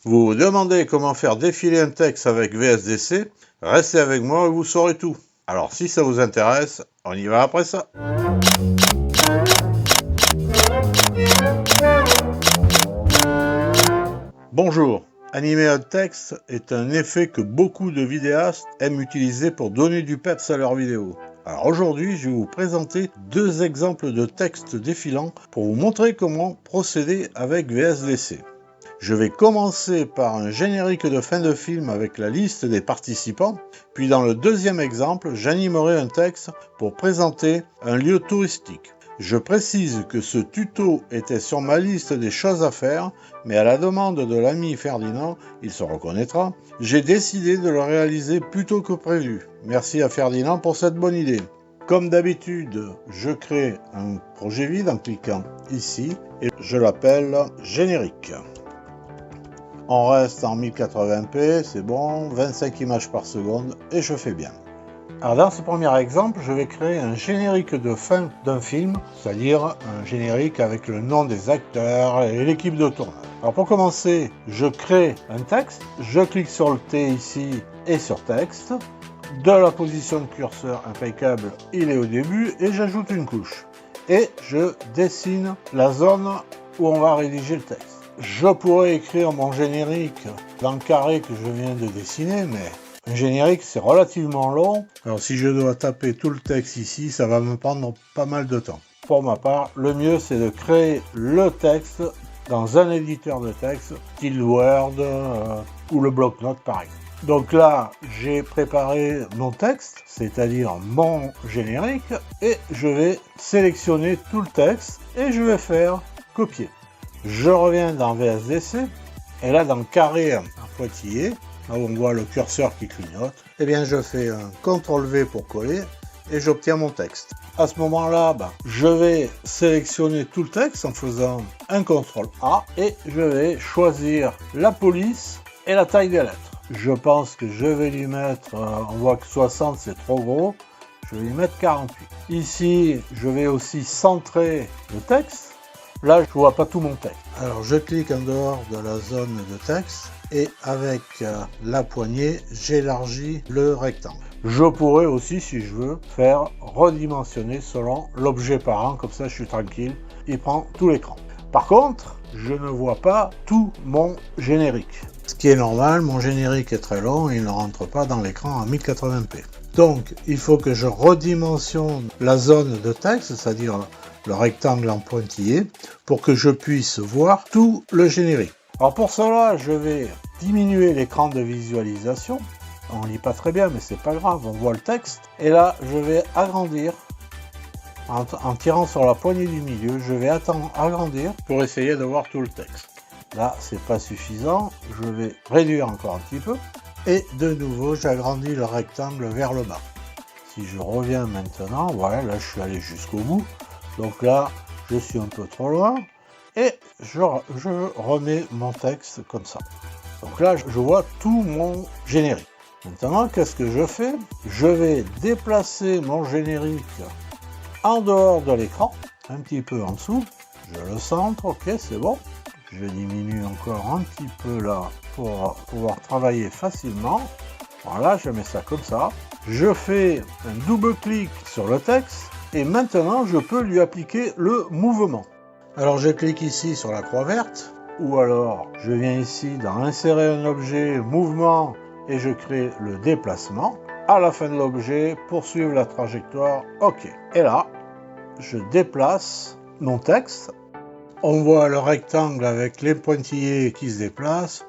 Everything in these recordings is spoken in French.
Vous vous demandez comment faire défiler un texte avec VSDC? Restez avec moi et vous saurez tout. Alors si ça vous intéresse, on y va après ça. Bonjour. Animer un texte est un effet que beaucoup de vidéastes aiment utiliser pour donner du peps à leurs vidéos. Alors aujourd'hui, je vais vous présenter deux exemples de textes défilants pour vous montrer comment procéder avec VSDC. Je vais commencer par un générique de fin de film avec la liste des participants, puis dans le deuxième exemple, j'animerai un texte pour présenter un lieu touristique. Je précise que ce tuto était sur ma liste des choses à faire, mais à la demande de l'ami Ferdinand, il se reconnaîtra, j'ai décidé de le réaliser plus tôt que prévu. Merci à Ferdinand pour cette bonne idée. Comme d'habitude, je crée un projet vide en cliquant ici et je l'appelle générique. On reste en 1080p, c'est bon, 25 images par seconde et je fais bien. Alors dans ce premier exemple, je vais créer un générique de fin d'un film, c'est-à-dire un générique avec le nom des acteurs et l'équipe de tournage. Alors pour commencer, je crée un texte, je clique sur le T ici et sur texte. De la position de curseur impeccable, il est au début et j'ajoute une couche. Et je dessine la zone où on va rédiger le texte. Je pourrais écrire mon générique dans le carré que je viens de dessiner, mais un générique c'est relativement long. Alors si je dois taper tout le texte ici, ça va me prendre pas mal de temps. Pour ma part, le mieux c'est de créer le texte dans un éditeur de texte, style Word ou le bloc-notes par exemple. Donc là, j'ai préparé mon texte, c'est-à-dire mon générique, et je vais sélectionner tout le texte et je vais faire copier. Je reviens dans VSDC, et là dans le carré en pointillé, là où on voit le curseur qui clignote, eh bien je fais un CTRL-V pour coller, et j'obtiens mon texte. À ce moment-là, je vais sélectionner tout le texte en faisant un CTRL-A, et je vais choisir la police et la taille des lettres. Je pense que je vais lui mettre, on voit que 60 c'est trop gros, je vais lui mettre 48. Ici, je vais aussi centrer le texte. Là, je ne vois pas tout mon texte. Alors, je clique en dehors de la zone de texte et avec la poignée, j'élargis le rectangle. Je pourrais aussi, si je veux, faire redimensionner selon l'objet parent. Comme ça, je suis tranquille. Il prend tout l'écran. Par contre, je ne vois pas tout mon générique. Ce qui est normal, mon générique est très long et il ne rentre pas dans l'écran en 1080p. Donc, il faut que je redimensionne la zone de texte, c'est-à-dire le rectangle en pointillé, pour que je puisse voir tout le générique. Alors pour cela, je vais diminuer l'écran de visualisation. On lit pas très bien, mais c'est pas grave, on voit le texte. Et là, je vais agrandir. En tirant sur la poignée du milieu, je vais agrandir pour essayer de voir tout le texte. Là, c'est pas suffisant, je vais réduire encore un petit peu. Et de nouveau, j'agrandis le rectangle vers le bas. Si je reviens maintenant, voilà, là je suis allé jusqu'au bout. Donc là, je suis un peu trop loin et je remets mon texte comme ça. Donc là, je vois tout mon générique. Maintenant, qu'est-ce que je fais? Je vais déplacer mon générique en dehors de l'écran, un petit peu en dessous. Je le centre, ok, c'est bon. Je diminue encore un petit peu là pour pouvoir travailler facilement. Voilà, je mets ça comme ça. Je fais un double clic sur le texte. Et maintenant, je peux lui appliquer le mouvement. Alors, je clique ici sur la croix verte, ou alors, je viens ici dans Insérer un objet, Mouvement, et je crée le déplacement. À la fin de l'objet, poursuivre la trajectoire, OK. Et là, je déplace mon texte. On voit le rectangle avec les pointillés qui se déplacent.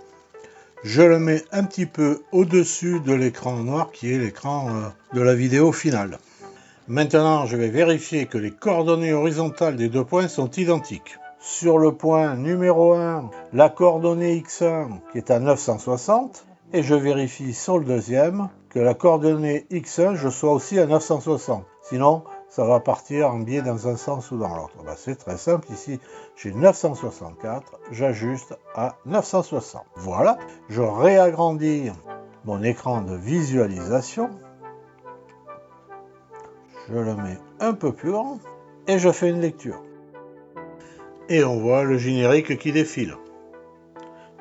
Je le mets un petit peu au-dessus de l'écran noir, qui est l'écran de la vidéo finale. Maintenant, je vais vérifier que les coordonnées horizontales des deux points sont identiques. Sur le point numéro 1, la coordonnée X1 qui est à 960, et je vérifie sur le deuxième que la coordonnée X1, je sois aussi à 960. Sinon, ça va partir en biais dans un sens ou dans l'autre. C'est très simple, ici j'ai 964, j'ajuste à 960. Voilà, je réagrandis mon écran de visualisation. Je le mets un peu plus grand et je fais une lecture. Et on voit le générique qui défile.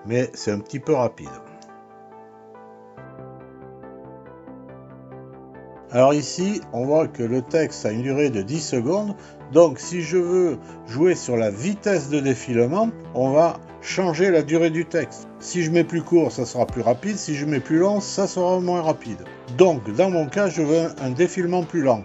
mais c'est un petit peu rapide. Alors ici, on voit que le texte a une durée de 10 secondes. Donc si je veux jouer sur la vitesse de défilement, on va changer la durée du texte. Si je mets plus court, ça sera plus rapide. Si je mets plus long, ça sera moins rapide. Donc dans mon cas, je veux un défilement plus lent.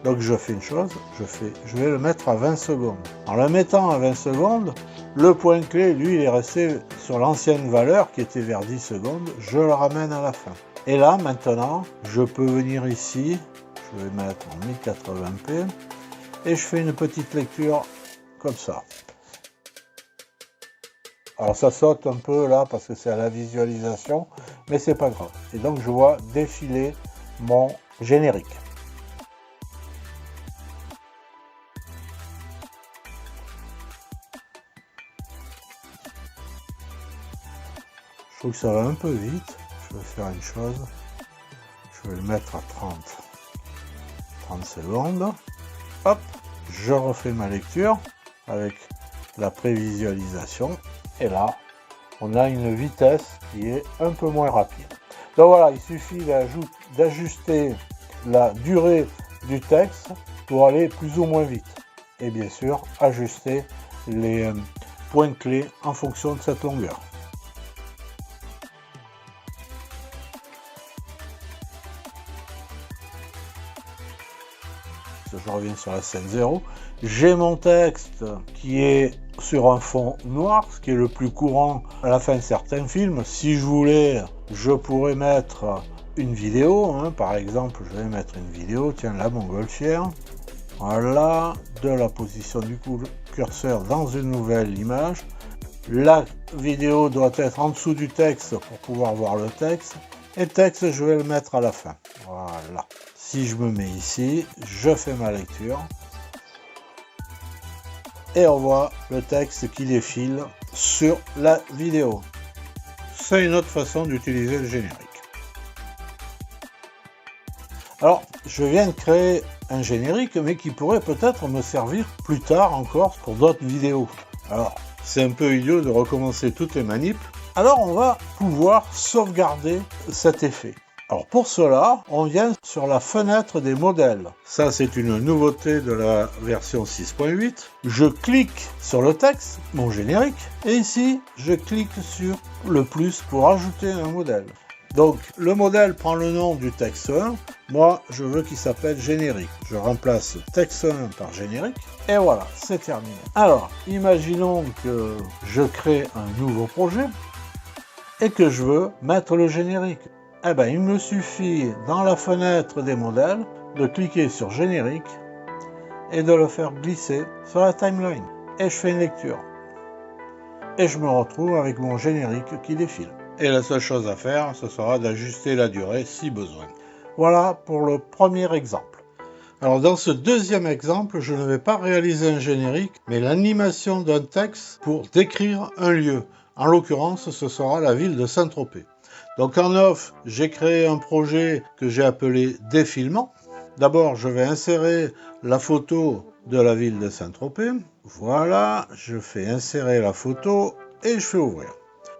Donc je fais une chose, je vais le mettre à 20 secondes. En le mettant à 20 secondes, le point clé, lui, il est resté sur l'ancienne valeur qui était vers 10 secondes. Je le ramène à la fin. Et là, maintenant, je peux venir ici, je vais mettre en 1080p, et je fais une petite lecture comme ça. Alors ça saute un peu là, parce que c'est à la visualisation, mais c'est pas grave. Et donc je vois défiler mon générique. Je trouve que ça va un peu vite. Je vais faire une chose, je vais le mettre à 30 secondes, hop, je refais ma lecture avec la prévisualisation, et là, on a une vitesse qui est un peu moins rapide. Donc voilà, il suffit d'ajuster la durée du texte pour aller plus ou moins vite, et bien sûr, ajuster les points clés en fonction de cette longueur. Je reviens sur la scène 0, j'ai mon texte qui est sur un fond noir, ce qui est le plus courant à la fin de certains films. Si je voulais, je pourrais mettre une vidéo, hein. Par exemple, je vais mettre une vidéo, tiens, la montgolfière, voilà, de la position du curseur dans une nouvelle image. La vidéo doit être en dessous du texte pour pouvoir voir le texte, et le texte, je vais le mettre à la fin, voilà. Si je me mets ici, je fais ma lecture et on voit le texte qui défile sur la vidéo. C'est une autre façon d'utiliser le générique. Alors, je viens de créer un générique, mais qui pourrait peut-être me servir plus tard encore pour d'autres vidéos. Alors, c'est un peu idiot de recommencer toutes les manips. Alors, on va pouvoir sauvegarder cet effet. Alors pour cela, on vient sur la fenêtre des modèles. Ça, c'est une nouveauté de la version 6.8. Je clique sur le texte, mon générique, et ici, je clique sur le plus pour ajouter un modèle. Donc, le modèle prend le nom du texte 1. Moi, je veux qu'il s'appelle générique. Je remplace texte 1 par générique. Et voilà, c'est terminé. Alors, imaginons que je crée un nouveau projet et que je veux mettre le générique. Eh bien, il me suffit, dans la fenêtre des modèles, de cliquer sur générique et de le faire glisser sur la timeline. Et je fais une lecture. Et je me retrouve avec mon générique qui défile. Et la seule chose à faire, ce sera d'ajuster la durée si besoin. Voilà pour le premier exemple. Alors dans ce deuxième exemple, je ne vais pas réaliser un générique, mais l'animation d'un texte pour décrire un lieu. En l'occurrence, ce sera la ville de Saint-Tropez. Donc en off, j'ai créé un projet que j'ai appelé défilement. D'abord, je vais insérer la photo de la ville de Saint-Tropez. Voilà, je fais insérer la photo et je fais ouvrir.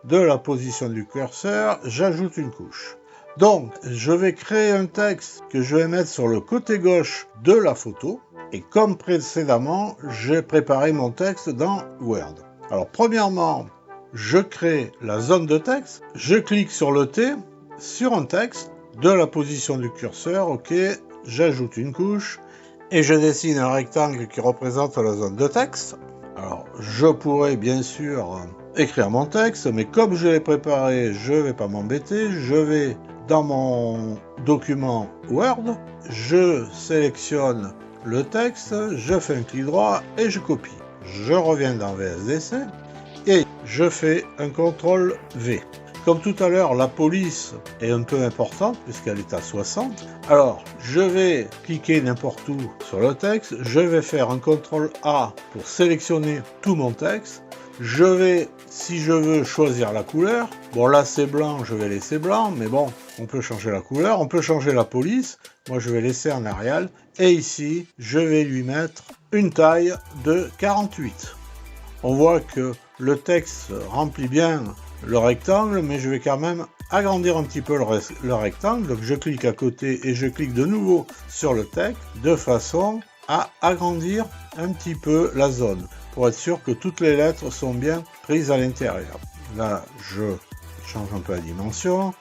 De la position du curseur, j'ajoute une couche. Donc, je vais créer un texte que je vais mettre sur le côté gauche de la photo. Et comme précédemment, j'ai préparé mon texte dans Word. Alors, premièrement, je crée la zone de texte, je clique sur le T, sur un texte, de la position du curseur, ok, j'ajoute une couche, et je dessine un rectangle qui représente la zone de texte. Alors, je pourrais bien sûr écrire mon texte, mais comme je l'ai préparé, je ne vais pas m'embêter, je vais dans mon document Word, je sélectionne le texte, je fais un clic droit et je copie. Je reviens dans VSDC, et je fais un CTRL V. Comme tout à l'heure, la police est un peu importante puisqu'elle est à 60. Alors, je vais cliquer n'importe où sur le texte. Je vais faire un CTRL A pour sélectionner tout mon texte. Je vais, si je veux, choisir la couleur. Bon, là, c'est blanc, je vais laisser blanc. Mais bon, on peut changer la couleur. On peut changer la police. Moi, je vais laisser en Arial. Et ici, je vais lui mettre une taille de 48. On voit que le texte remplit bien le rectangle, mais je vais quand même agrandir un petit peu le rectangle. Donc je clique à côté et je clique de nouveau sur le texte de façon à agrandir un petit peu la zone pour être sûr que toutes les lettres sont bien prises à l'intérieur. Là, je change un peu la dimension.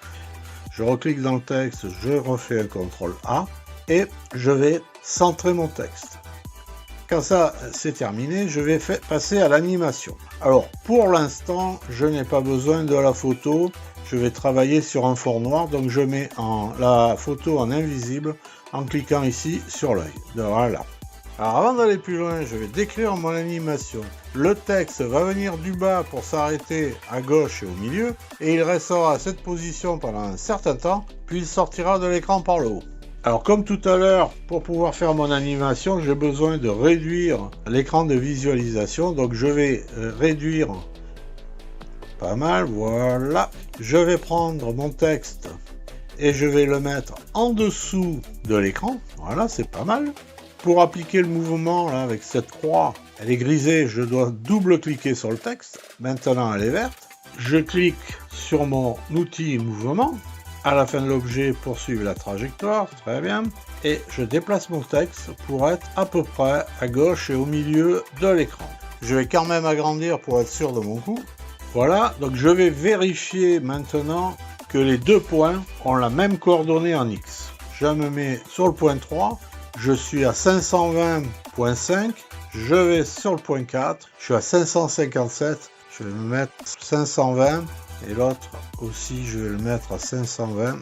Je reclique dans le texte, je refais un CTRL A et je vais centrer mon texte. Quand ça c'est terminé, je vais passer à l'animation. Alors pour l'instant, je n'ai pas besoin de la photo. Je vais travailler sur un fond noir, donc je mets la photo en invisible en cliquant ici sur l'œil. Voilà. Alors avant d'aller plus loin, je vais décrire mon animation. Le texte va venir du bas pour s'arrêter à gauche et au milieu, et il restera à cette position pendant un certain temps, puis il sortira de l'écran par le haut. Alors comme tout à l'heure, pour pouvoir faire mon animation, j'ai besoin de réduire l'écran de visualisation, donc je vais réduire pas mal, voilà. Je vais prendre mon texte et je vais le mettre en dessous de l'écran, voilà, c'est pas mal. Pour appliquer le mouvement là, avec cette croix, elle est grisée, je dois double-cliquer sur le texte. Maintenant, elle est verte. Je clique sur mon outil mouvement. À la fin de l'objet, poursuivre la trajectoire, très bien. Et je déplace mon texte pour être à peu près à gauche et au milieu de l'écran. Je vais quand même agrandir pour être sûr de mon coup. Voilà, donc je vais vérifier maintenant que les deux points ont la même coordonnée en X. Je me mets sur le point 3. Je suis à 520.5, je vais sur le point 4, je suis à 557, je vais me mettre 520 et l'autre aussi je vais le mettre à 520.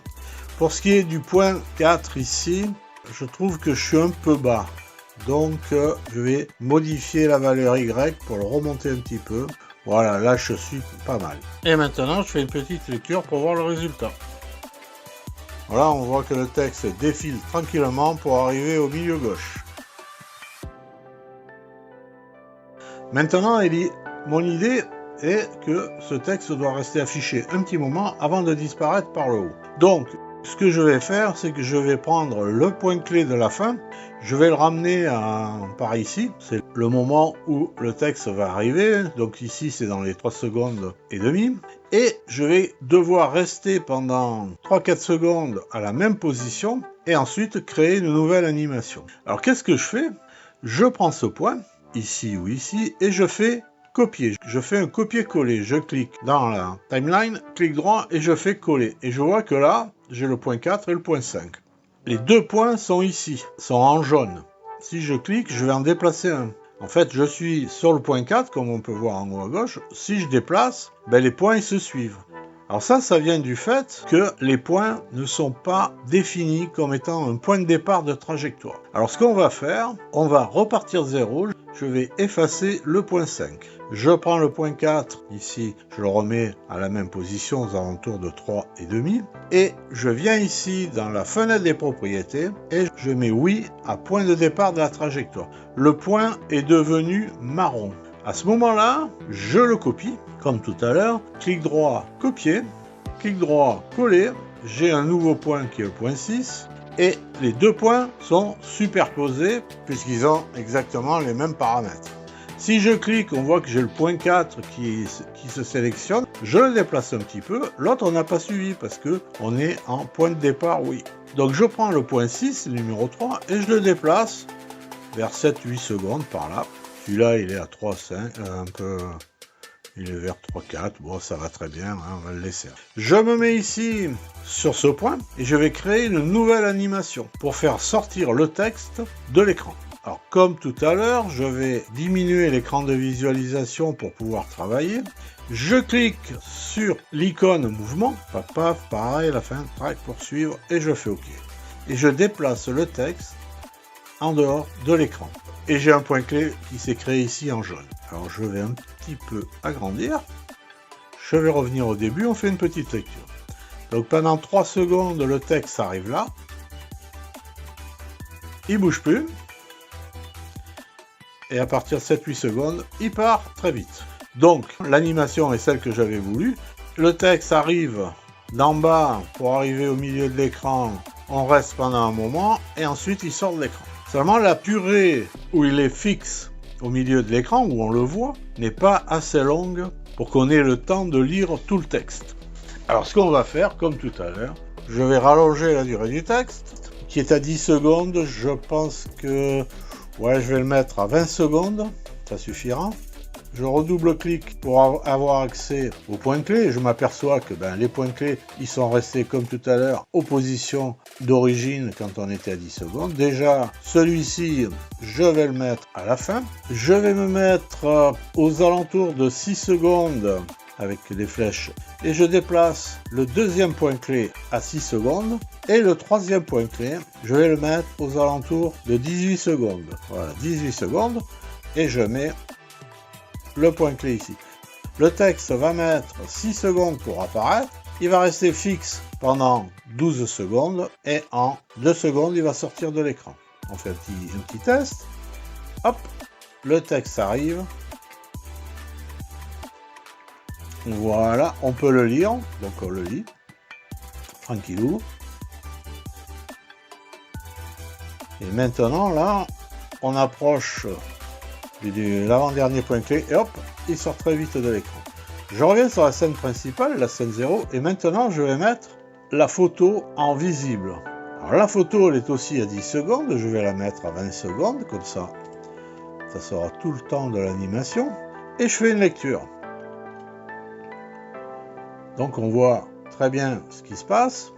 Pour ce qui est du point 4 ici, je trouve que je suis un peu bas, donc je vais modifier la valeur Y pour le remonter un petit peu. Voilà, là je suis pas mal. Et maintenant je fais une petite lecture pour voir le résultat. Voilà, on voit que le texte défile tranquillement pour arriver au milieu gauche. Maintenant, mon idée est que ce texte doit rester affiché un petit moment avant de disparaître par le haut. Donc, ce que je vais faire, c'est que je vais prendre le point clé de la fin, je vais le ramener par ici, c'est le moment où le texte va arriver, donc ici c'est dans les 3 secondes et demie, et je vais devoir rester pendant 3-4 secondes à la même position, et ensuite créer une nouvelle animation. Alors qu'est-ce que je fais? Je prends ce point, ici ou ici, et je fais copier. Je fais un copier-coller, je clique dans la timeline, clic droit et je fais coller. Et je vois que là, j'ai le point 4 et le point 5. Les deux points sont ici, sont en jaune. Si je clique, je vais en déplacer un. En fait, je suis sur le point 4, comme on peut voir en haut à gauche. Si je déplace, les points ils se suivent. Alors ça vient du fait que les points ne sont pas définis comme étant un point de départ de trajectoire. Alors ce qu'on va faire, on va repartir de 0. Je vais effacer le point 5. Je prends le point 4, ici, je le remets à la même position aux alentours de 3,5. Et je viens ici dans la fenêtre des propriétés et je mets oui à point de départ de la trajectoire. Le point est devenu marron. À ce moment-là, je le copie, comme tout à l'heure, clic droit, copier, clic droit, coller. J'ai un nouveau point qui est le point 6. Et les deux points sont superposés puisqu'ils ont exactement les mêmes paramètres. Si je clique, on voit que j'ai le point 4 qui se sélectionne. Je le déplace un petit peu. L'autre, on n'a pas suivi parce qu'on est en point de départ, oui. Donc je prends le point 6, le numéro 3, et je le déplace vers 7-8 secondes par là. Celui-là, il est à 3,5, un peu... Il est vers 3,4, bon ça va très bien, hein, on va le laisser. Je me mets ici sur ce point et je vais créer une nouvelle animation pour faire sortir le texte de l'écran. Alors comme tout à l'heure, je vais diminuer l'écran de visualisation pour pouvoir travailler. Je clique sur l'icône mouvement, paf paf, pareil, la fin, track, poursuivre, et je fais OK. Et je déplace le texte en dehors de l'écran. Et j'ai un point clé qui s'est créé ici en jaune. Alors je vais un petit peu agrandir. Je vais revenir au début, on fait une petite lecture. Donc pendant 3 secondes, le texte arrive là. Il bouge plus. Et à partir de 7-8 secondes, il part très vite. Donc l'animation est celle que j'avais voulu. Le texte arrive d'en bas pour arriver au milieu de l'écran. On reste pendant un moment et ensuite il sort de l'écran. Seulement la purée où il est fixe au milieu de l'écran, où on le voit, n'est pas assez longue pour qu'on ait le temps de lire tout le texte. Alors ce qu'on va faire, comme tout à l'heure, je vais rallonger la durée du texte, qui est à 10 secondes. Je pense que je vais le mettre à 20 secondes, ça suffira. Je redouble-clique pour avoir accès aux points clés. Je m'aperçois que les points clés, ils sont restés comme tout à l'heure aux positions d'origine quand on était à 10 secondes. Déjà, celui-ci, je vais le mettre à la fin. Je vais me mettre aux alentours de 6 secondes avec les flèches. Et je déplace le deuxième point clé à 6 secondes. Et le troisième point clé, je vais le mettre aux alentours de 18 secondes. Voilà, 18 secondes. Et je mets le point clé ici. Le texte va mettre 6 secondes pour apparaître. Il va rester fixe pendant 12 secondes. Et en 2 secondes, il va sortir de l'écran. On fait un petit test. Hop, le texte arrive. Voilà, on peut le lire. Donc on le lit. Tranquillou. Et maintenant, là, on approche de l'avant-dernier point clé, et hop, il sort très vite de l'écran. Je reviens sur la scène principale, la scène 0, et maintenant je vais mettre la photo en visible. Alors la photo, elle est aussi à 10 secondes, je vais la mettre à 20 secondes, comme ça, ça sera tout le temps de l'animation, et je fais une lecture. Donc on voit très bien ce qui se passe.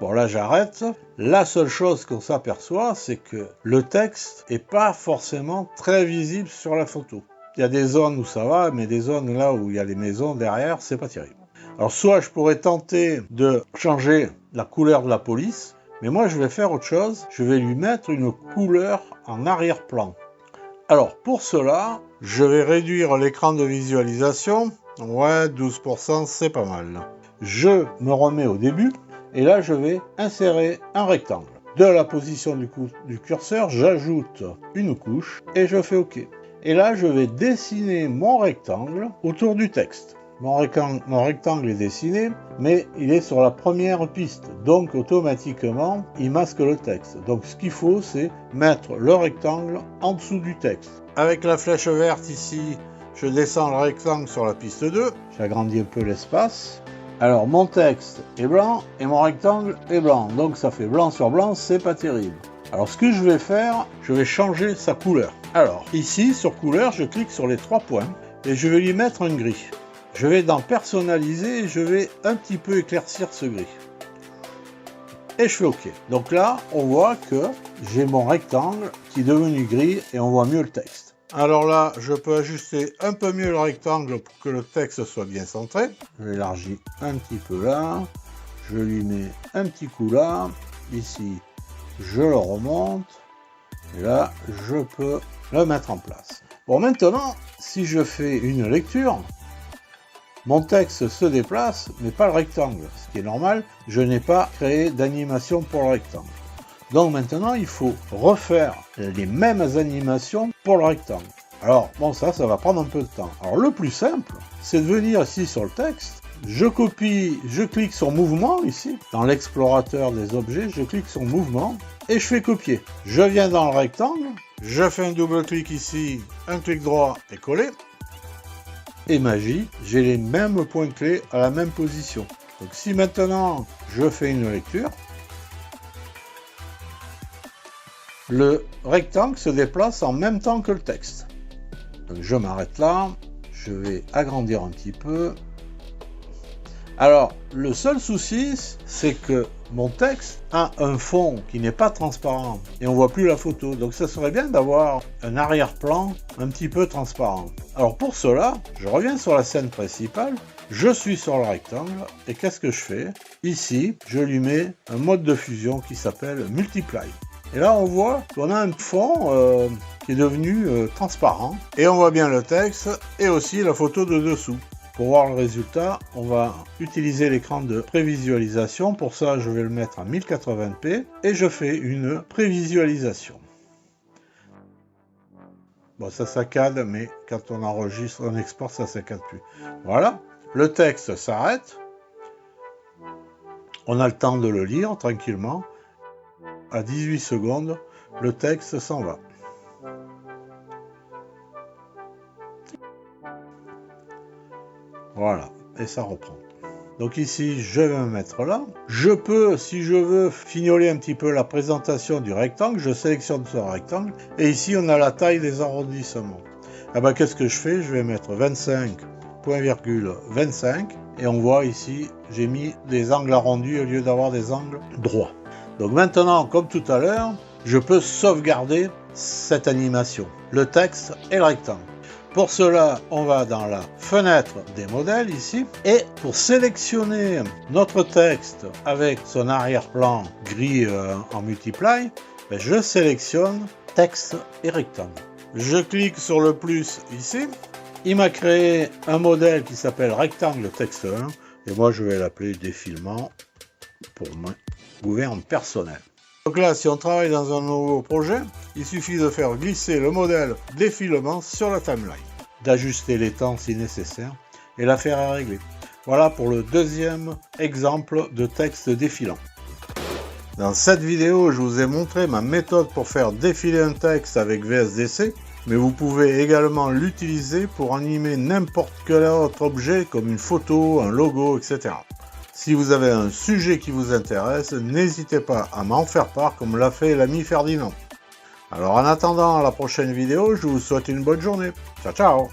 Bon, là j'arrête. La seule chose qu'on s'aperçoit, c'est que le texte n'est pas forcément très visible sur la photo. Il y a des zones où ça va, mais des zones là où il y a les maisons derrière, c'est pas terrible. Alors soit je pourrais tenter de changer la couleur de la police, mais moi je vais faire autre chose. Je vais lui mettre une couleur en arrière-plan. Alors pour cela, je vais réduire l'écran de visualisation. Ouais, 12%, c'est pas mal. Je me remets au début. Et là, je vais insérer un rectangle. De la position du curseur, j'ajoute une couche et je fais OK. Et là, je vais dessiner mon rectangle autour du texte. Mon rectangle est dessiné, mais il est sur la première piste. Donc, automatiquement, il masque le texte. Donc, ce qu'il faut, c'est mettre le rectangle en dessous du texte. Avec la flèche verte ici, je descends le rectangle sur la piste 2. J'agrandis un peu l'espace. Alors mon texte est blanc et mon rectangle est blanc, donc ça fait blanc sur blanc, c'est pas terrible. Alors ce que je vais faire, je vais changer sa couleur. Alors ici sur couleur, je clique sur les 3 points et je vais lui mettre un gris. Je vais dans personnaliser et je vais un petit peu éclaircir ce gris. Et je fais OK. Donc là, on voit que j'ai mon rectangle qui est devenu gris et on voit mieux le texte. Alors là, je peux ajuster un peu mieux le rectangle pour que le texte soit bien centré. Je l'élargis un petit peu là. Je lui mets un petit coup là. Ici, je le remonte. Et là, je peux le mettre en place. Bon, maintenant, si je fais une lecture, mon texte se déplace, mais pas le rectangle. Ce qui est normal, je n'ai pas créé d'animation pour le rectangle. Donc maintenant, il faut refaire les mêmes animations pour le rectangle. Alors, bon, ça va prendre un peu de temps. Alors, le plus simple, c'est de venir ici sur le texte. Je copie, je clique sur mouvement ici. Dans l'explorateur des objets, je clique sur mouvement et je fais copier. Je viens dans le rectangle, je fais un double clic ici, un clic droit et coller. Et magie, j'ai les mêmes points clés à la même position. Donc si maintenant je fais une lecture, le rectangle se déplace en même temps que le texte. Donc je m'arrête là, je vais agrandir un petit peu. Alors, le seul souci, c'est que mon texte a un fond qui n'est pas transparent et on voit plus la photo. Donc ça serait bien d'avoir un arrière-plan un petit peu transparent. Alors pour cela, je reviens sur la scène principale, je suis sur le rectangle et qu'est-ce que je fais? Ici, je lui mets un mode de fusion qui s'appelle Multiply. Et là, on voit qu'on a un fond qui est devenu transparent. Et on voit bien le texte et aussi la photo de dessous. Pour voir le résultat, on va utiliser l'écran de prévisualisation. Pour ça, je vais le mettre à 1080p et je fais une prévisualisation. Bon, ça saccade, mais quand on enregistre, on exporte, ça saccade plus. Voilà, le texte s'arrête. On a le temps de le lire tranquillement. À 18 secondes, le texte s'en va. Voilà, et ça reprend. Donc ici, je vais me mettre là. Je peux, si je veux, fignoler un petit peu la présentation du rectangle. Je sélectionne ce rectangle. Et ici, on a la taille des arrondissements. Ah ben, qu'est-ce que je fais? Je vais mettre 25, point virgule 25. Et on voit ici, j'ai mis des angles arrondis au lieu d'avoir des angles droits. Donc maintenant, comme tout à l'heure, je peux sauvegarder cette animation, le texte et le rectangle. Pour cela, on va dans la fenêtre des modèles ici. Et pour sélectionner notre texte avec son arrière-plan gris en multiply, je sélectionne texte et rectangle. Je clique sur le plus ici. Il m'a créé un modèle qui s'appelle rectangle texte 1. Et moi, je vais l'appeler défilement pour ma gouverne personnelle. Donc là, si on travaille dans un nouveau projet, il suffit de faire glisser le modèle défilement sur la timeline, d'ajuster les temps si nécessaire et l'affaire à régler. Voilà pour le deuxième exemple de texte défilant. Dans cette vidéo, je vous ai montré ma méthode pour faire défiler un texte avec VSDC, mais vous pouvez également l'utiliser pour animer n'importe quel autre objet comme une photo, un logo, etc. Si vous avez un sujet qui vous intéresse, n'hésitez pas à m'en faire part comme l'a fait l'ami Ferdinand. Alors en attendant la prochaine vidéo, je vous souhaite une bonne journée. Ciao ciao.